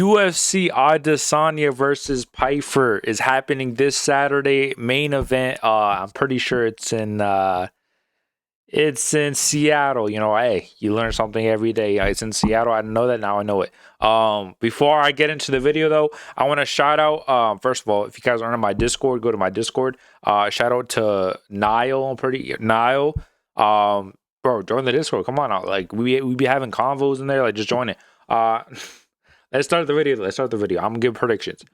UFC Adesanya versus Pyfer is happening this Saturday. Main event. I'm pretty sure it's in Seattle. Hey, you learn something every day. It's in Seattle. I didn't know that. Now I know it. Before I get into the video though, I want to shout out. First of all, if you guys aren't on my Discord, go to my Discord. Shout out to Niall. Niall. Bro, join the Discord. Come on out. Like we be having convos in there. Like just join it. Let's start the video. I'm gonna give predictions.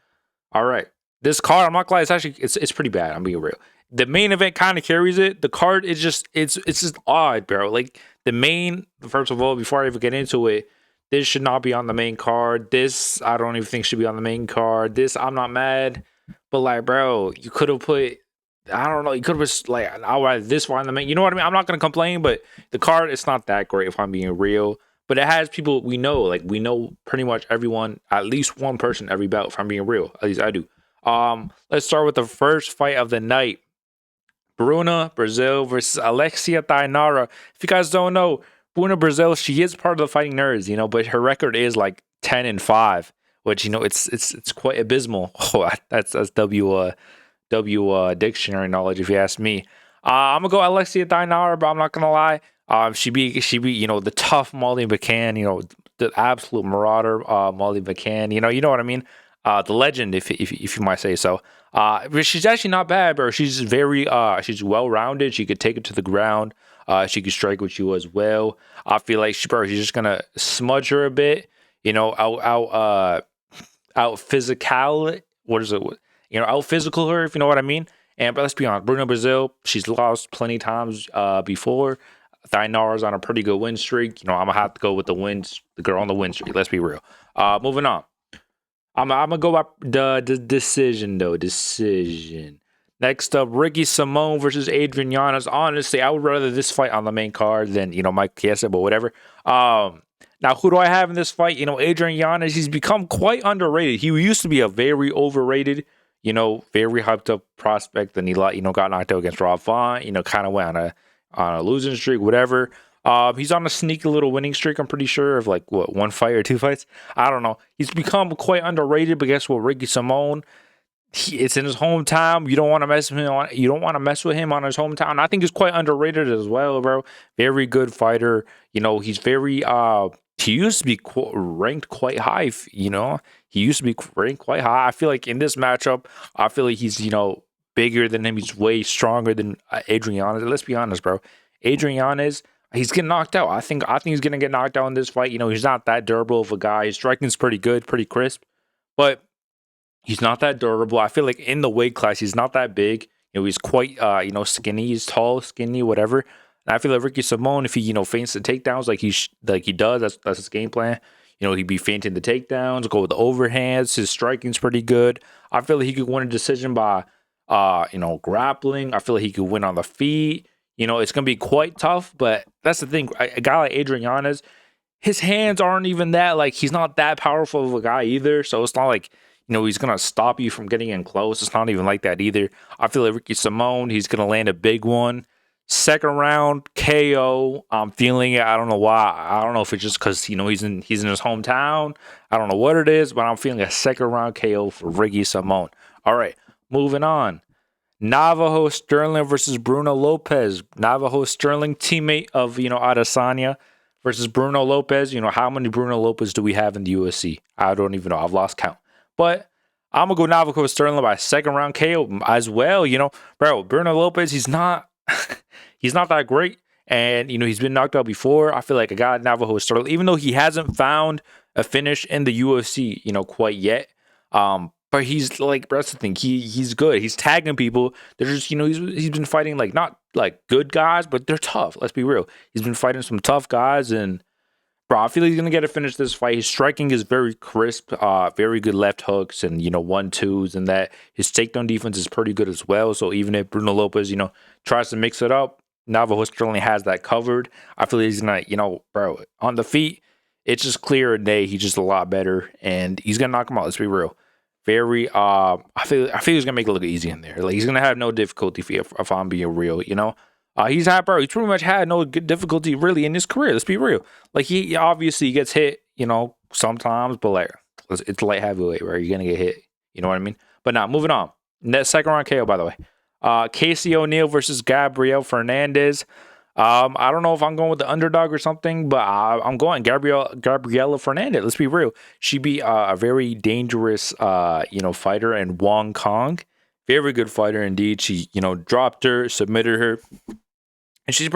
All right. This card, I'm not gonna lie, it's pretty bad. I'm being real. The main event kind of carries it. The card is just it's just odd, bro. Like the main, first of all, before I even get into it, this should not be on the main card. This I don't even think should be on the main card. This I'm not mad, but like, bro, you could have put. I don't know. You could have like I'll write this one on the main. You know what I mean? I'm not gonna complain, but the card it's not that great if I'm being real. But it has people we know, like we know pretty much everyone, at least one person every bout, if I'm being real. At least I do. Let's start with the first fight of the night. Bruna Brazil versus Alexia Tainara. If you guys don't know, Bruna Brazil, she is part of the Fighting Nerds, but her record is like 10-5, which it's quite abysmal. Oh, that's W dictionary knowledge if you ask me. I'm gonna go Alexia Tainara, but I'm not gonna lie. She be the tough Molly McCann, the absolute marauder Molly McCann. You know what I mean? The legend, if you might say so. But she's actually not bad, bro. She's she's well rounded. She could take it to the ground. She could strike with you as well. I feel like she's just gonna smudge her a bit. Out physical. What is it? Out physical her, if you know what I mean. But let's be honest, Bruna Brazil, she's lost plenty times before. Tainara's on a pretty good win streak. I'm gonna have to go with the girl on the win streak. Let's be real. Moving on. I'm gonna go by the decision though. Decision. Next up, Ricky Simone versus Adrian Yanez. Honestly, I would rather this fight on the main card than Mike Chiesa, but whatever. Now who do I have in this fight? Adrian Yanez. He's become quite underrated. He used to be a very overrated, very hyped up prospect. Then he got knocked out against Rob Font. Kind of went on a losing streak, whatever. He's on a sneaky little winning streak, I'm pretty sure, of like one fight or two fights. I don't know. He's become quite underrated, but guess what? Ricky Simone, it's in his hometown. You don't want to mess with him on. You don't want to mess with him on his hometown. I think he's quite underrated as well, bro. Very good fighter. He's very. He used to be ranked quite high. He used to be ranked quite high. I feel like in this matchup, I feel like he's bigger than him. He's way stronger than Adrian Yanez. Let's be honest, bro. Adrian Yanez. He's getting knocked out. I think he's gonna get knocked out in this fight. He's not that durable of a guy. His striking's pretty good, pretty crisp, but he's not that durable. I feel like in the weight class, he's not that big. He's quite skinny. He's tall, skinny, whatever. And I feel like Ricky Simone, if he feints the takedowns like he does, that's his game plan. He'd be feinting the takedowns, go with the overhands. His striking's pretty good. I feel like he could win a decision by grappling. I feel like he could win on the feet. It's going to be quite tough, but that's the thing. A guy like Adrian Yanez, his hands aren't even that, he's not that powerful of a guy either. So it's not like, he's going to stop you from getting in close. It's not even like that either. I feel like Ricky Simone, he's going to land a big one. Second round, KO. I'm feeling it. I don't know why. I don't know if it's just because, he's in his hometown. I don't know what it is, but I'm feeling a second round KO for Ricky Simone. All right, moving on. Navajo Sterling versus Bruno Lopez. Navajo Sterling, teammate of, Adesanya versus Bruno Lopez. How many Bruno Lopez do we have in the UFC? I don't even know. I've lost count. But I'm going to go Navajo Sterling by second round KO as well. Bro, Bruno Lopez, he's not that great. And, he's been knocked out before. I feel like a guy like Navajo Sterling, even though he hasn't found a finish in the UFC, quite yet. But he's like, that's the thing. He's good. He's tagging people. They're just, he's been fighting not good guys, but they're tough. Let's be real. He's been fighting some tough guys, and bro, I feel like he's gonna get to finish this fight. His striking is very crisp, very good left hooks and 1-2s, and that his takedown defense is pretty good as well. So even if Bruno Lopez, tries to mix it up, Navajo Sterling has that covered. I feel like he's gonna, bro, on the feet, it's just clear as day. He's just a lot better, and he's gonna knock him out. Let's be real. Very, I feel he's gonna make it look easy in there. He's gonna have no difficulty if I'm being real, He's pretty much had no difficulty really in his career. Let's be real. He obviously gets hit, sometimes, but It's light heavyweight, right? You're gonna get hit. You know what I mean? But now, moving on. That second round KO, by the way. Casey O'Neill versus Gabriel Fernandez. I don't know if I'm going with the underdog or something, but I'm going Gabriela Fernandez. Let's be real. She beat a very dangerous, fighter in Wong Kong. Very good fighter indeed. She, dropped her, submitted her. And she's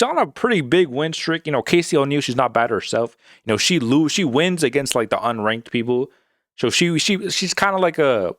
on a pretty big win streak. Casey O'Neill, she's not bad herself. She wins against like the unranked people. So she's kind of like a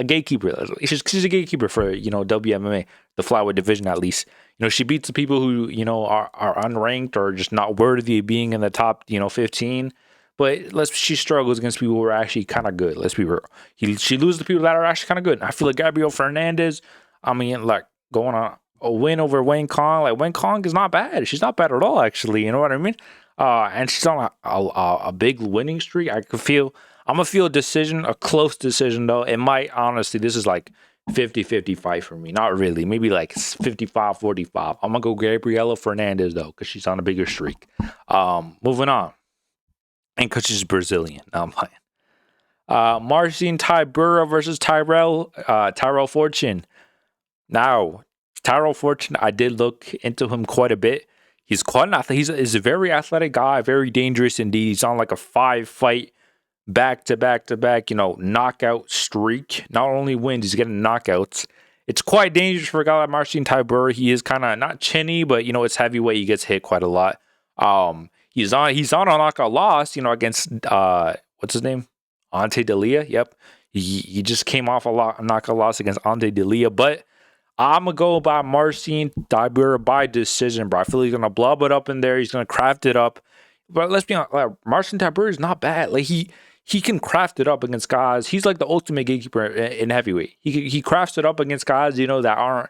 gatekeeper. She's a gatekeeper for WMMA, the flyweight division at least. She beats the people who are unranked or just not worthy of being in the top 15. But she struggles against people who are actually kind of good. Let's be real. She loses to people that are actually kind of good. And I feel like Gabriel Fernandez, going on a win over Wayne Kong. Like Wayne Kong is not bad. She's not bad at all, actually. You know what I mean? And she's on a big winning streak. I'm gonna feel a close decision though. It might honestly. This is like 50-50 fight for me. Not really. Maybe like 55-45. I'm gonna go Gabriela Fernandez though, because she's on a bigger streak. Moving on. And because she's Brazilian. Now I'm playing. Marcin Tybura versus Tyrell Fortune. Now, Tyrell Fortune, I did look into him quite a bit. He's quite an athlete. He's a very athletic guy, very dangerous indeed. He's on like a 5-fight back-to-back, knockout streak. Not only wins, he's getting knockouts. It's quite dangerous for a guy like Marcin Tybura. He is kind of not chinny, but it's heavyweight. He gets hit quite a lot. He's on a knockout loss, against what's his name? Ante Delia. Yep. He just came off a knockout loss against Ante Delia, but I'm going to go by Marcin Tybura by decision, bro. I feel he's going to blob it up in there. He's going to craft it up. But let's be honest, Marcin Tybura is not bad. Like, he can craft it up against guys. He's like the ultimate gatekeeper in heavyweight. He crafts it up against guys, that aren't,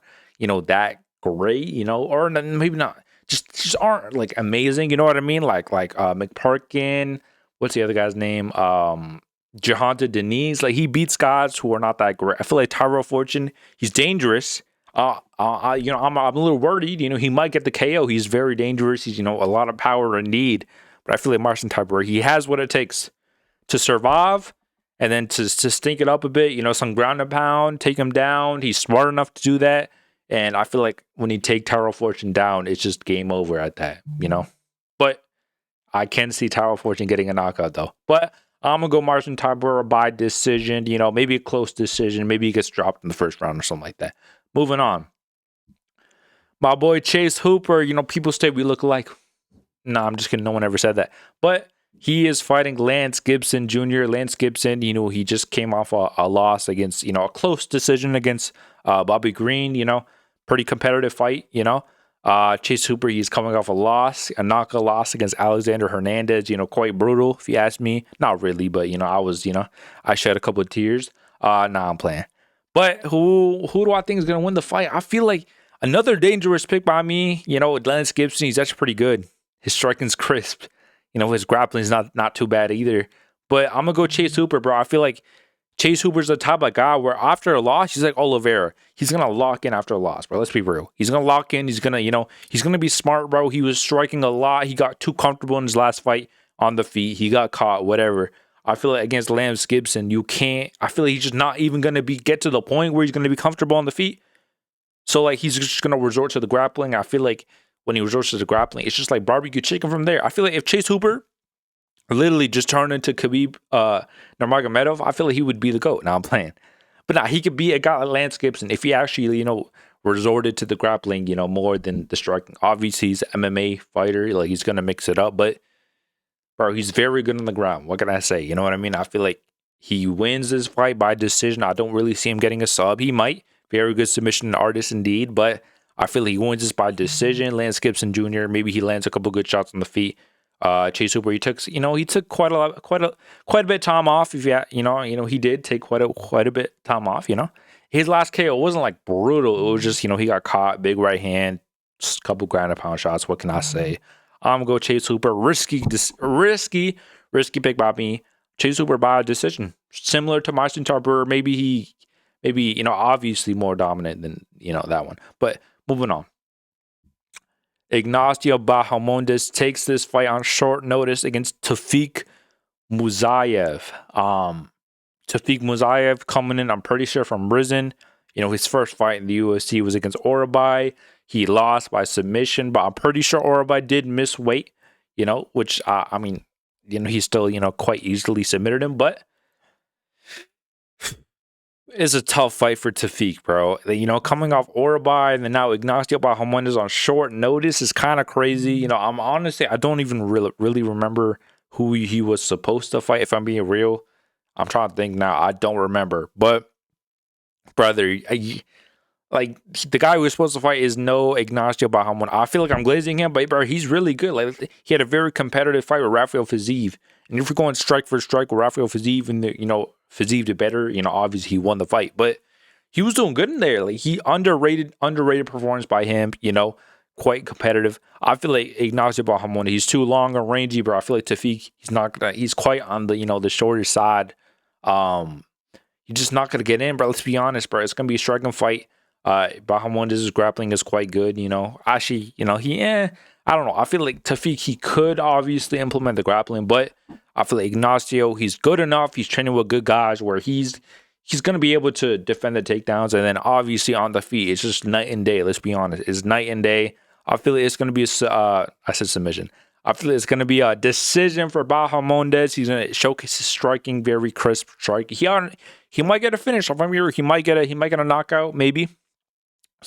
that great, or maybe not. Just aren't, like, amazing. You know what I mean? Like McParkin. What's the other guy's name? Jahanta Denise. Like, he beats guys who are not that great. I feel like Tyrell Fortune, he's dangerous. I'm a little worried. He might get the KO. He's very dangerous. He's, a lot of power and need. But I feel like Marcin Tybura, he has what it takes to survive and then to stink it up a bit. Some ground and pound, take him down. He's smart enough to do that. And I feel like when you take Tyrell Fortune down, it's just game over at that, But I can see Tyrell Fortune getting a knockout, though. But I'm going to go Marcin Tybura by decision, maybe a close decision. Maybe he gets dropped in the first round or something like that. Moving on. My boy Chase Hooper, people say we look alike. Nah, I'm just kidding. No one ever said that. But he is fighting Lance Gibson Jr. Lance Gibson, he just came off a loss against, a close decision against Bobby Green, pretty competitive fight, Chase Hooper, he's coming off a knockout loss against Alexander Hernandez, quite brutal, if you ask me. Not really, but, I shed a couple of tears. Nah, I'm playing. But who do I think is going to win the fight? I feel like another dangerous pick by me, Lance Gibson, he's actually pretty good. His striking's crisp. His grappling's not too bad either. But I'm going to go Chase Hooper, bro. I feel like Chase Hooper's the type of guy where after a loss, he's like Oliveira. He's going to lock in after a loss, bro. Let's be real. He's going to lock in. He's going to, he's going to be smart, bro. He was striking a lot. He got too comfortable in his last fight on the feet. He got caught, whatever. I feel like against Lance Gibson, I feel like he's just not even going to get to the point where he's going to be comfortable on the feet. So, like, he's just going to resort to the grappling. I feel like when he resorts to the grappling, it's just like barbecue chicken from there. I feel like if Chase Hooper literally just turned into Khabib Nurmagomedov, I feel like he would be the GOAT. Now I'm playing. But now he could be a guy like Lance Gibson if he actually, resorted to the grappling, more than the striking. Obviously, he's an MMA fighter. Like, he's going to mix it up. But, bro, he's very good on the ground. What can I say? You know what I mean? I feel like he wins this fight by decision. I don't really see him getting a sub. He might. Very good submission artist indeed. But I feel like he wins this by decision. Lance Gibson Jr., maybe he lands a couple good shots on the feet. Chase Hooper, he took quite a bit of time off. If he did take quite a bit of time off. His last KO wasn't like brutal. It was just he got caught, big right hand, just a couple ground and pound shots. What can I say? I'm gonna go Chase Hooper. Risky pick by me. Chase Hooper by decision, similar to Marcin Tybura. Maybe obviously more dominant than that one. But moving on. Ignacio Bahamondes takes this fight on short notice against Tafik Musayev. Tafik Musayev coming in, I'm pretty sure from Risen. His first fight in the UFC was against Orabai. He lost by submission, but I'm pretty sure Orabai did miss weight, which, I mean, he still, quite easily submitted him, but it's a tough fight for Tafik, bro. Coming off Orabai and then now Ignacio Bahamondes on short notice is kind of crazy. I'm honestly, I don't even really remember who he was supposed to fight, if I'm being real. I'm trying to think now. I don't remember. But, brother, the guy who was supposed to fight is no Ignacio Bahamondes. I feel like I'm glazing him, but, bro, he's really good. Like, he had a very competitive fight with Rafael Fiziev. And if we're going strike for strike with Rafael Fiziev, and, Fiziev did better, obviously he won the fight. But he was doing good in there. Like, he underrated performance by him, quite competitive. I feel like Ignacio Bahamondes, he's too long and rangy, bro. I feel like Tafik, he's quite on the, the shorter side. You're just not gonna get in, bro. Let's be honest, bro. It's gonna be a striking fight. Bahamondes' grappling is quite good, Actually, I don't know. I feel like Tafik, he could obviously implement the grappling, but I feel like Ignacio, he's good enough. He's training with good guys where he's gonna be able to defend the takedowns, and then obviously on the feet, it's just night and day. Let's be honest, it's night and day. I feel like it's gonna be I said submission. I feel like it's going to be a decision for Bahamondes. He's going to showcase his striking, very crisp strike. He might get a finish. If I'm here, he might get a knockout, maybe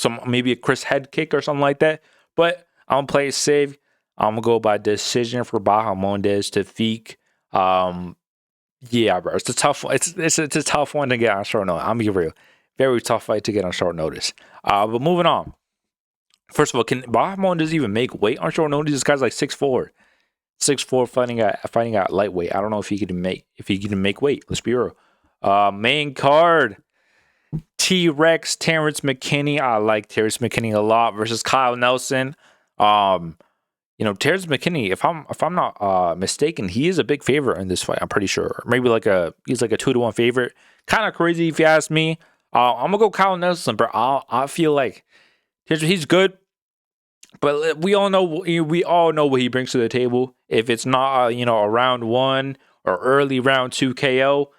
a Chris head kick or something like that. But I'm gonna play it safe. I'm gonna go by decision for Bahamondes to Tafik. Yeah, bro, it's a tough. It's a tough one to get on short notice. I'm gonna be real, very tough fight to get on short notice. But moving on. First of all, can Bahamondes even make weight on short notice? This guy's like 6'4", 6'4", fighting at lightweight. I don't know if he can make weight. Let's be real. Main card: T-Rex, Terrence McKinney. I like Terrence McKinney a lot versus Kyle Nelson. Terrence McKinney, if I'm not mistaken, he is a big favorite in this fight. I'm pretty sure. Maybe he's like a 2-1 favorite. Kind of crazy if you ask me. I'm gonna go Kyle Nelson, but I feel like he's good, but we all know what he brings to the table. If it's not a round 1 or early round 2 KO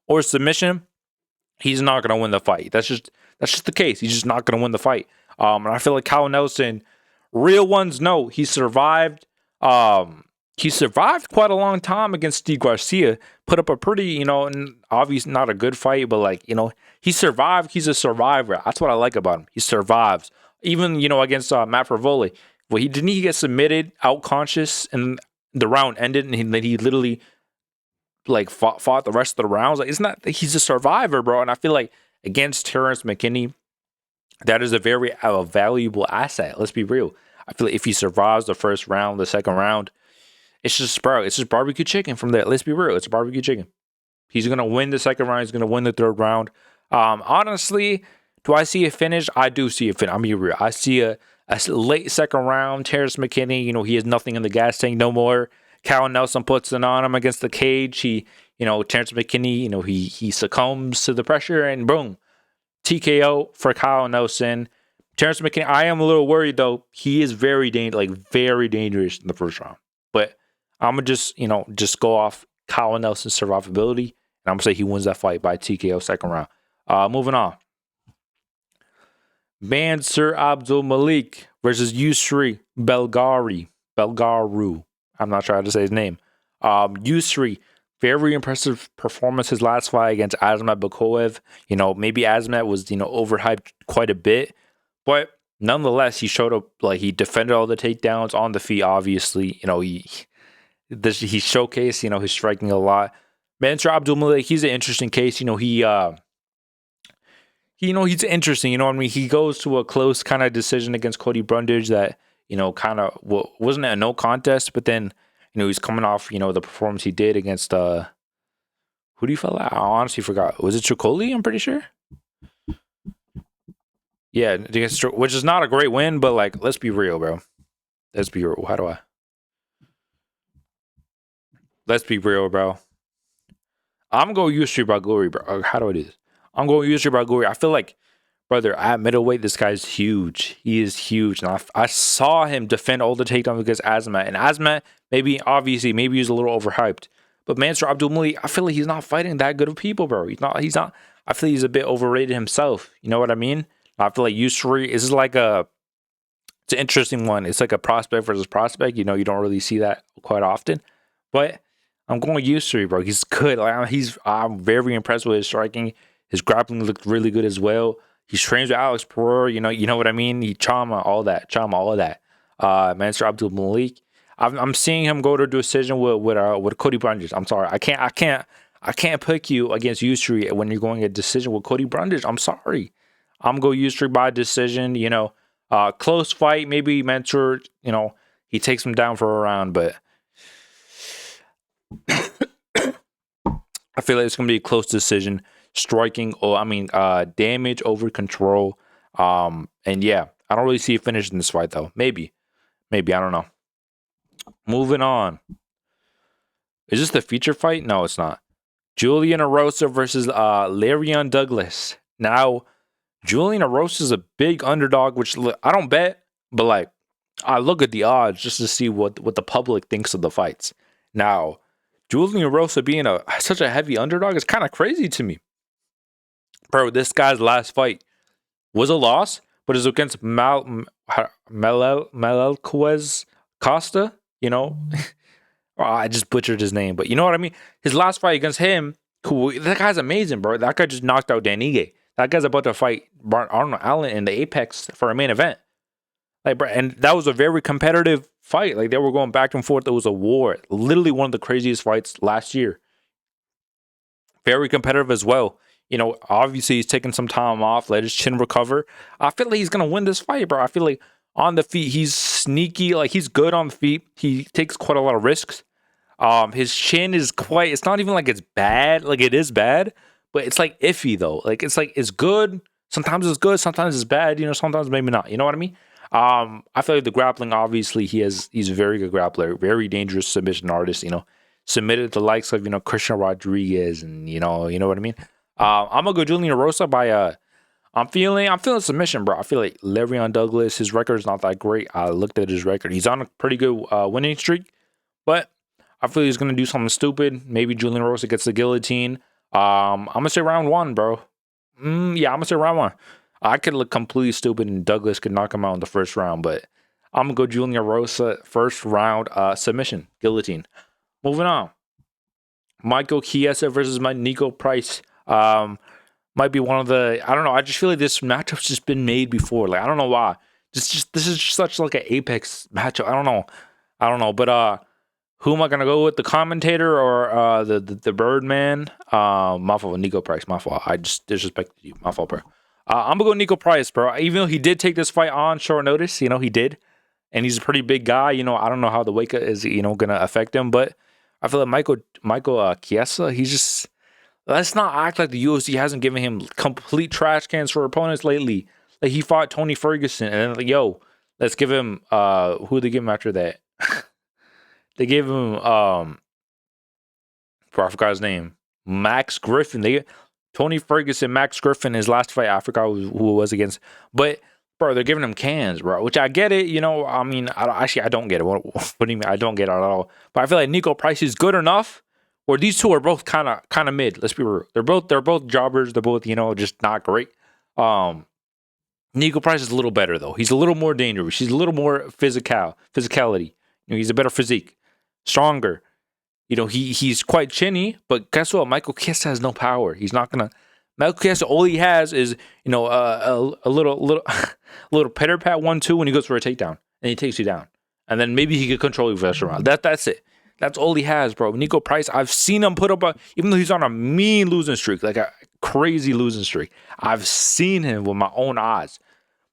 or submission, he's not gonna win the fight. That's just the case. He's just not gonna win the fight. And I feel like Kyle Nelson, real ones know he survived. He survived quite a long time against Steve Garcia. Put up a pretty, obviously not a good fight, but he survived. He's a survivor. That's what I like about him. He survives. Even, against Matt Fervoli. Well, he get submitted, out conscious, and the round ended, and then he literally fought the rest of the rounds. He's a survivor, bro. And I feel like against Terrence McKinney, that is a very valuable asset. Let's be real. I feel like if he survives the first round, the second round, it's just barbecue chicken from there. Let's be real. It's barbecue chicken. He's going to win the second round. He's going to win the third round. Honestly, do I see a finish? I do see a finish. I'm being real. I see a late second round. Terrence McKinney, he has nothing in the gas tank no more. Kyle Nelson puts it on him against the cage. Terrence McKinney, he succumbs to the pressure, and boom, TKO for Kyle Nelson. Terrence McKinney, I am a little worried though. He is very dangerous in the first round. But I'm gonna just go off Kyle Nelson's survivability, and I'm gonna say he wins that fight by TKO second round. Moving on. Mansur Abdul Malik versus Yusri Belgaru. I'm not sure how to say his name. Yusri, very impressive performance his last fight against Azamat Bakoev. Maybe Azamat was, overhyped quite a bit. But nonetheless, he showed up, he defended all the takedowns on the feet, obviously. He showcased, his striking a lot. Mansur Abdul Malik, he's an interesting case. He's interesting. He goes to a close kind of decision against Cody Brundage that, wasn't a no contest, but then, he's coming off, the performance he did against, who do you feel like? I honestly forgot. Was it Tricoli? I'm pretty sure. Yeah, which is not a great win, but let's be real, bro. Let's be real. Let's be real, bro. I'm going Yusri Baguri, bro. How do I do this? I'm going Yusri Baguri. I feel like, brother, at middleweight, this guy's huge. He is huge. And I saw him defend all the takedowns against Azamat. And Azamat, Obviously, maybe he's a little overhyped. But Mansur Abdulmalik, I feel like he's not fighting that good of people, bro. He's not. I feel he's a bit overrated himself. You know what I mean? I feel like Yusri is like it's an interesting one. It's like a prospect versus prospect. You don't really see that quite often. But I'm going Yusri, bro. He's good. I'm very impressed with his striking. His grappling looked really good as well. He trains with Alex Pereira. You know what I mean? He Chama, all that. Mansur Abdulmalik. I'm seeing him go to decision with Cody Brundage. I'm sorry. I can't pick you against Yusri when you're going a decision with Cody Brundage. I'm sorry. I'm going Yusri by decision. Close fight. Maybe Mansur, he takes him down for a round, but I feel like it's gonna be a close decision. Striking, damage over control. And yeah, I don't really see a finish in this fight though. Maybe I don't know. Moving on. Is this the feature fight? No, it's not. Julian Erosa versus Larion Douglas. Now, Julian Erosa is a big underdog, which I don't bet, but like I look at the odds just to see what the public thinks of the fights. Now, Julian Erosa being such a heavy underdog is kind of crazy to me. Bro, this guy's last fight was a loss, but it's against Melquez Costa, I just butchered his name, but you know what I mean? His last fight against him, that guy's amazing, bro. That guy just knocked out Dan Ige. That guy's about to fight Arnold Allen in the Apex for a main event. Like, bro, and that was a very competitive fight. Like, they were going back and forth. It was a war. Literally one of the craziest fights last year. Very competitive as well. Obviously he's taking some time off, let his chin recover. I feel like he's gonna win this fight, bro. I feel like on the feet, he's sneaky. Like, he's good on the feet. He takes quite a lot of risks. His chin is it's not even like it's bad. Like, it is bad, but it's like iffy though. Like, it's good. Sometimes it's good. Sometimes it's bad. Sometimes maybe not. You know what I mean? I feel like the grappling, obviously he's a very good grappler, very dangerous submission artist, submitted the likes of, Christian Rodriguez and, you know what I mean? I'm gonna go Julian Erosa by, I'm feeling submission, bro. I feel like Larion Douglas, his record is not that great. I looked at his record. He's on a pretty good winning streak, but I feel he's gonna do something stupid. Maybe Julian Erosa gets the guillotine. I'm gonna say round one, bro. Yeah, I'm gonna say round one. I could look completely stupid and Douglas could knock him out in the first round, but I'm gonna go Julian Erosa first round submission, guillotine. Moving on. Michael Chiesa versus Nico Price. Might be one of the, I don't know. I just feel like this matchup's just been made before. Like, I don't know why. This is just such like an Apex matchup. I don't know. But who am I gonna go with? The commentator or the Birdman? My fault, Nico Price. My fault. I just disrespected you. My fault, bro. I'm gonna go Nico Price, bro. Even though he did take this fight on short notice, he did, and he's a pretty big guy. I don't know how the weight cut is, gonna affect him, but I feel like Michael Chiesa, he's just. Let's not act like the UFC hasn't given him complete trash cans for opponents lately. Like, he fought Tony Ferguson, and then let's give him who they give him after that? They gave him I forgot his name. Max Griffin. Tony Ferguson, Max Griffin, his last fight, I forgot who it was against. But bro, they're giving him cans, bro. Which I get it, I mean, I don't get it. What do you mean? I don't get it at all. But I feel like Nico Price is good enough. Or these two are both kind of mid. Let's be real. They're both jobbers. They're both, just not great. Nico Price is a little better though. He's a little more dangerous. He's a little more physicality. He's a better physique, stronger. He's quite chinny. But guess what? Michael Chiesa has no power. He's not gonna. Michael Chiesa, all he has is a little pitter pat 1-2 when he goes for a takedown and he takes you down, and then maybe he could control you for the rest of the round. That's it. That's all he has, bro. Nico Price, I've seen him put up even though he's on a mean losing streak, like a crazy losing streak, I've seen him with my own eyes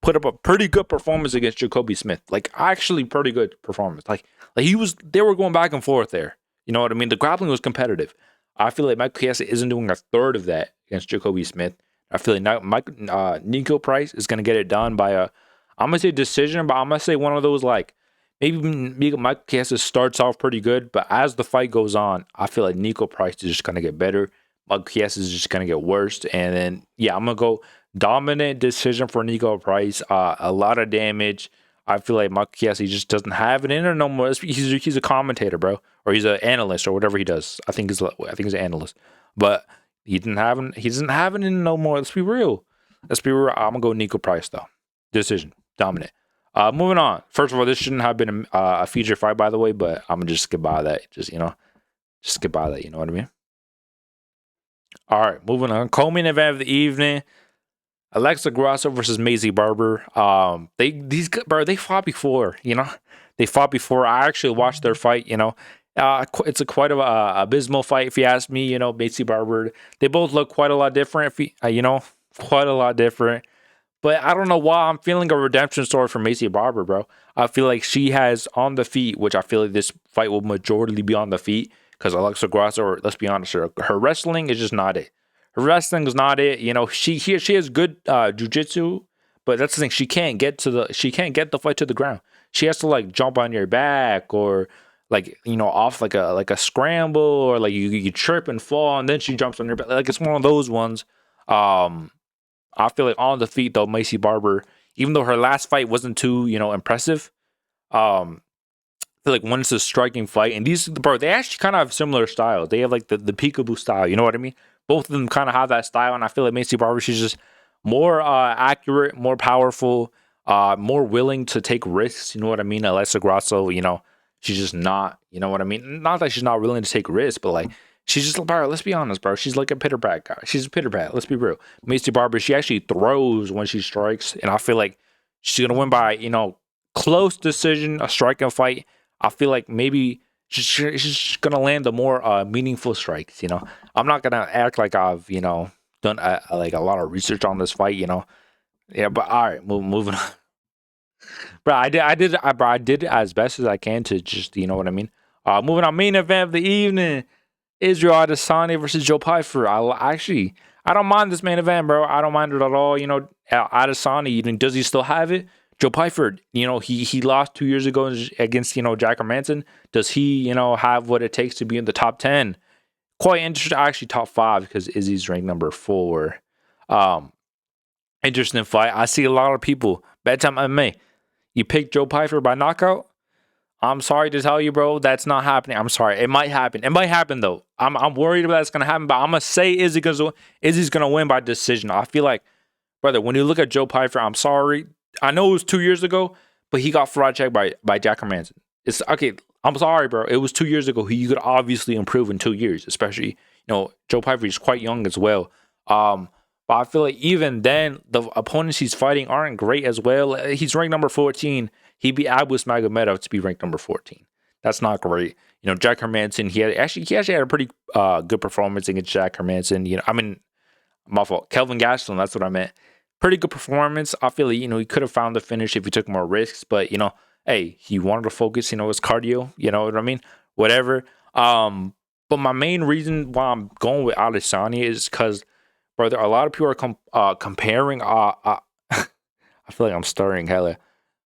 put up a pretty good performance against Jacoby Smith. Like, actually pretty good performance. Like they were going back and forth there. You know what I mean? The grappling was competitive. I feel like Michael Chiesa isn't doing a third of that against Jacoby Smith. I feel like Nico Price is going to get it done by I'm going to say decision, but I'm going to say one of those like, maybe Michael Chiesa starts off pretty good, but as the fight goes on, I feel like Nico Price is just going to get better. Michael Chiesa is just going to get worse. And then, yeah, I'm going to go dominant decision for Nico Price. A lot of damage. I feel like Michael Chiesa just doesn't have it in it no more. He's a commentator, bro, or he's an analyst or whatever he does. I think he's an analyst, but he doesn't have it in no more. Let's be real. Let's be real. I'm gonna go Nico Price though. Decision, dominant. Moving on. First of all, this shouldn't have been a feature fight, by the way, but I'm gonna just skip by that. Just skip by that. You know what I mean? All right, moving on. Co-main event of the evening: Alexa Grasso versus Maisie Barber. They fought before. They fought before. I actually watched their fight. It's quite of a abysmal fight if you ask me. Maisie Barber. They both look quite a lot different. Quite a lot different. But I don't know why I'm feeling a redemption story for Maisie Barber, bro. I feel like she has on the feet, which I feel like this fight will majority be on the feet because Alexa Grasso, or let's be honest, her wrestling is just not it. Her wrestling is not it. She has good jujitsu, but that's the thing. She can't get the fight to the ground. She has to like jump on your back or off like a scramble, or like you trip and fall and then she jumps on your back. Like it's one of those ones. I feel like on the feet though, Maisie Barber, even though her last fight wasn't too, impressive, I feel like when it's a striking fight, and they actually kind of have similar styles. They have like the peekaboo style, you know what I mean? Both of them kind of have that style, and I feel like Maisie Barber, she's just more accurate, more powerful, more willing to take risks, you know what I mean? Alexa Grasso, she's just not, you know what I mean? Not that she's not willing to take risks, but like, she's just, bro, let's be honest, bro. She's like a pitter pat guy. She's a pitter pat. Let's be real. Maisie Barber, she actually throws when she strikes, and I feel like she's gonna win by close decision, a striking fight. I feel like maybe she's gonna land the more meaningful strikes. I'm not gonna act like I've done like a lot of research on this fight. Yeah, but all right, moving on. Bro, I did as best as I can to just what I mean. Moving on, main event of the evening. Israel Adesanya versus Joe Pyfer. I don't mind this main event, bro. I don't mind it at all. Adesanya, does he still have it? Joe Pyfer, he lost 2 years ago against, Jack Hermanson. Does he, have what it takes to be in the top 10? Quite interesting. Actually, top 5 because Izzy's ranked number 4. Interesting fight. I see a lot of people. Bedtime MMA. You pick Joe Pyfer by knockout? I'm sorry to tell you, bro, that's not happening. I'm sorry. It might happen. It might happen though. I'm worried about it's gonna happen, but I'm gonna say Izzy's gonna win by decision. I feel like, brother, when you look at Joe Pyfer, I'm sorry. I know it was 2 years ago, but he got fraud checked by Jack Hermanson. It's okay. I'm sorry, bro. It was 2 years ago. He could obviously improve in 2 years, especially Joe Pyfer is quite young as well. But I feel like even then, the opponents he's fighting aren't great as well. He's ranked number 14. He beat Abus Magomedov to be ranked number 14. That's not great. Jack Hermanson, he actually had a pretty good performance against Jack Hermanson. My fault. Kelvin Gastelum, that's what I meant. Pretty good performance. I feel like, he could have found the finish if he took more risks. But, hey, he wanted to focus, his cardio. You know what I mean? Whatever. But my main reason why I'm going with Adesanya is because, brother, a lot of people are comparing. I feel like I'm stirring hella.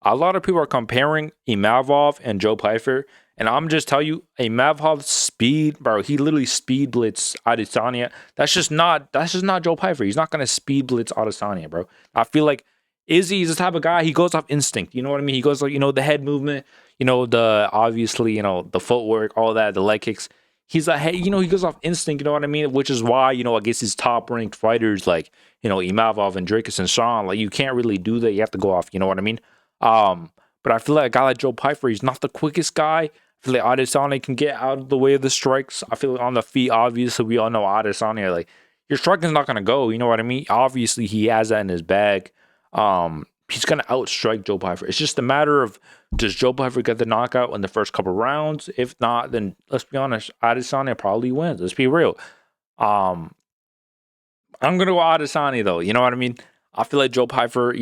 A lot of people are comparing Imavov and Joe Pyfer, and I'm just telling you, Imavov's speed, bro. He literally speed blitz Adesanya. That's just not Joe Pyfer. He's not gonna speed blitz Adesanya, bro. I feel like Izzy is the type of guy. He goes off instinct. You know what I mean? He goes like the head movement. The obviously the footwork, all that, the leg kicks. He's like, hey, he goes off instinct, you know what I mean? Which is why, against his top ranked fighters like, Imavov and Dricus and Sean, like you can't really do that. You have to go off, you know what I mean? But I feel like a guy like Joe Pyfer, he's not the quickest guy. I feel like Adesanya can get out of the way of the strikes. I feel like on the feet, obviously, we all know Adesanya, like your striking's not gonna go, you know what I mean? Obviously, he has that in his bag. He's gonna outstrike Joe Pyfer. It's just a matter of, does Joe Pyfer get the knockout in the first couple rounds? If not, then let's be honest, Adesanya probably wins. Let's be real. I'm gonna go Adesanya though. You know what I mean? I feel like Joe Pyfer,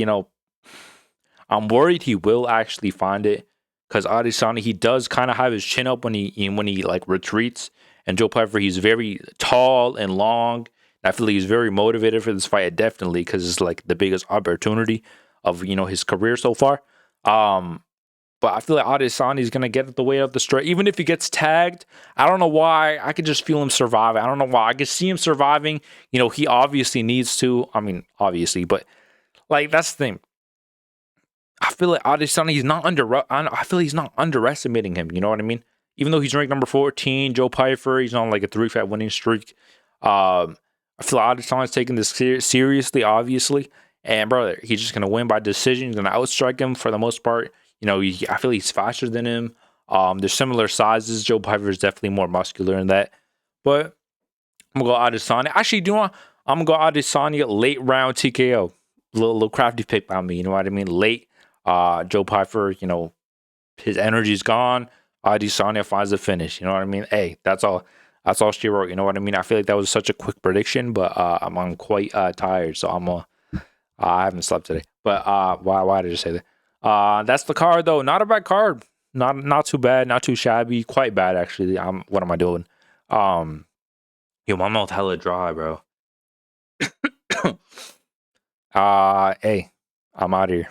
I'm worried he will actually find it because Adesanya, he does kind of have his chin up when he like retreats, and Joe Pyfer, he's very tall and long. I feel like he's very motivated for this fight, definitely, because it's like the biggest opportunity of his career so far. But I feel like Adesanya is gonna get the way of the strike, even if he gets tagged. I don't know why. I could just feel him surviving. I don't know why. I could see him surviving. He obviously needs to. I mean, obviously, but like that's the thing. I feel like Adesanya, I feel he's not underestimating him. You know what I mean? Even though he's ranked number 14, Joe Pyfer, he's on like a 3-fight winning streak. I feel like Adesanya's taking this seriously, obviously. And brother, he's just gonna win by decision. He's gonna outstrike him for the most part. You know, I feel he's faster than him. They're similar sizes. Joe Pyfer is definitely more muscular in that. But I'm gonna go Adesanya. Actually, do you want? I'm gonna go Adesanya late round TKO. Little crafty pick by me. You know what I mean? Late. Joe Pyfer, you know, his energy's gone. Adesanya finds the finish. You know what I mean? Hey, that's all. That's all she wrote. You know what I mean? I feel like that was such a quick prediction, but I'm quite tired, so I haven't slept today. But why did I say that? That's the card though. Not a bad card. Not too bad. Not too shabby. Quite bad actually. What am I doing? Yo, my mouth hella dry, bro. Hey, I'm out of here.